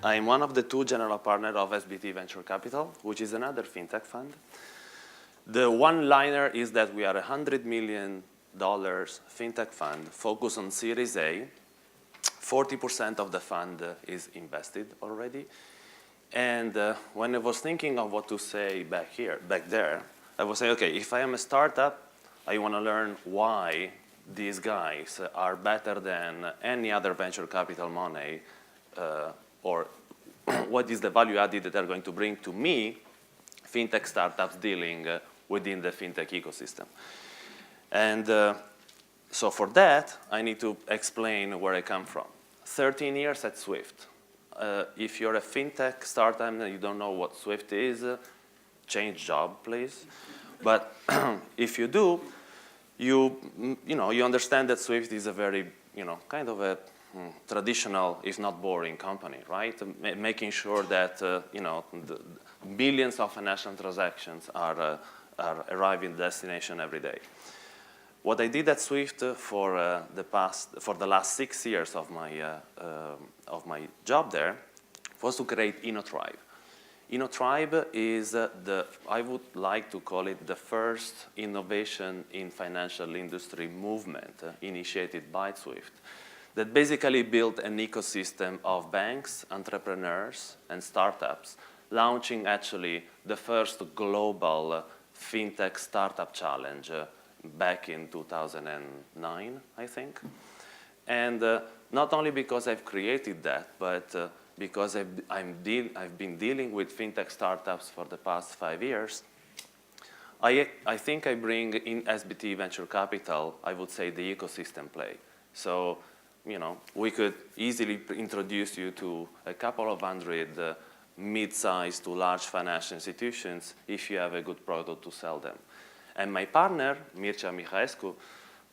I'm one of the two general partners of SBT Venture Capital, which is another fintech fund. The one-liner is that we are a $100 million fintech fund focused on Series A. 40% of the fund is invested already. And when I was thinking of what to say back there, I was saying, okay, if I am a startup, I want to learn why these guys are better than any other venture capital money, or what is the value added that they're going to bring to me, fintech startups dealing within the fintech ecosystem. And so for that, I need to explain where I come from. 13 years at Swift. If you're a fintech startup and you don't know what Swift is, change job, please. But if you do, you understand that Swift is a very, kind of a traditional, if not boring company, right? Making sure that, the millions of financial transactions are arriving at the destination every day. What I did at Swift for the last 6 years of my job there was to create InnoTribe. InnoTribe is I would like to call it the first innovation in financial industry movement initiated by Swift that basically built an ecosystem of banks, entrepreneurs, and startups, launching actually the first global fintech startup challenge back in 2009, I think. And not only because I've created that, but because I've been dealing with fintech startups for the past 5 years, I think I bring in SBT Venture Capital, I would say, the ecosystem play. So, we could easily introduce you to a couple of hundred mid-sized to large financial institutions if you have a good product to sell them. And my partner, Mircea Mihaescu,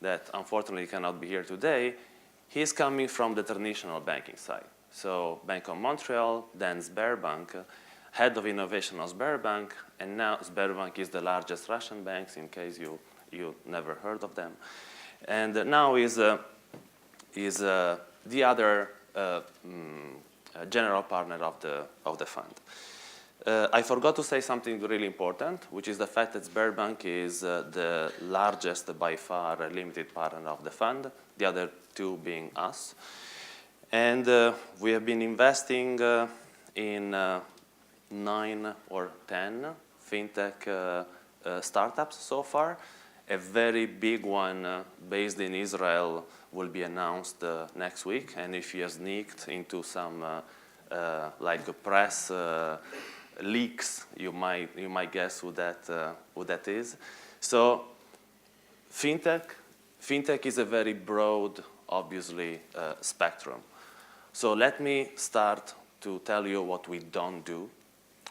that unfortunately cannot be here today, he's coming from the traditional banking side. So Bank of Montreal, then Sberbank, head of innovation of Sberbank, and now Sberbank is the largest Russian bank, in case you never heard of them. And now is the other general partner of the fund. I forgot to say something really important, which is the fact that Sberbank is the largest, by far, limited partner of the fund, the other two being us. And we have been investing in 9 or 10 fintech startups so far. A very big one based in Israel will be announced next week. And if you sneaked into some press leaks, you might guess who that is. So fintech is a very broad, obviously, spectrum. So let me start to tell you what we don't do.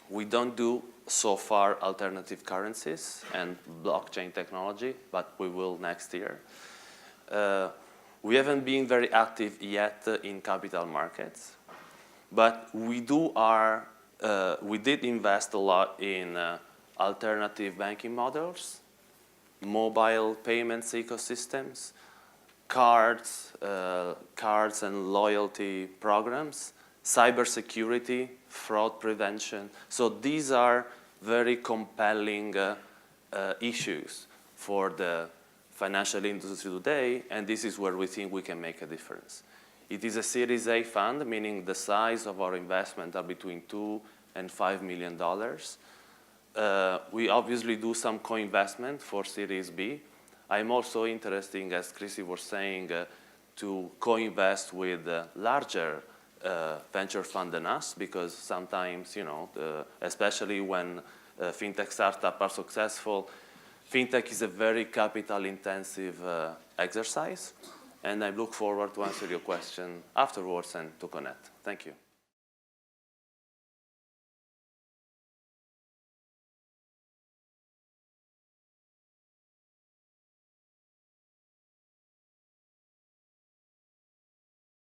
We don't do, so far, alternative currencies and blockchain technology, but we will next year. We haven't been very active yet in capital markets, but we did invest a lot in alternative banking models, mobile payments ecosystems, cards and loyalty programs, cybersecurity, fraud prevention. So these are very compelling issues for the financial industry today, and this is where we think we can make a difference. It is a Series A fund, meaning the size of our investment are between $2 and $5 million. We obviously do some co-investment for Series B. I'm also interested, as Chrissy was saying, to co-invest with larger venture fund than us, because sometimes, especially when fintech startups are successful, fintech is a very capital-intensive exercise, and I look forward to answer your question afterwards and to connect. Thank you.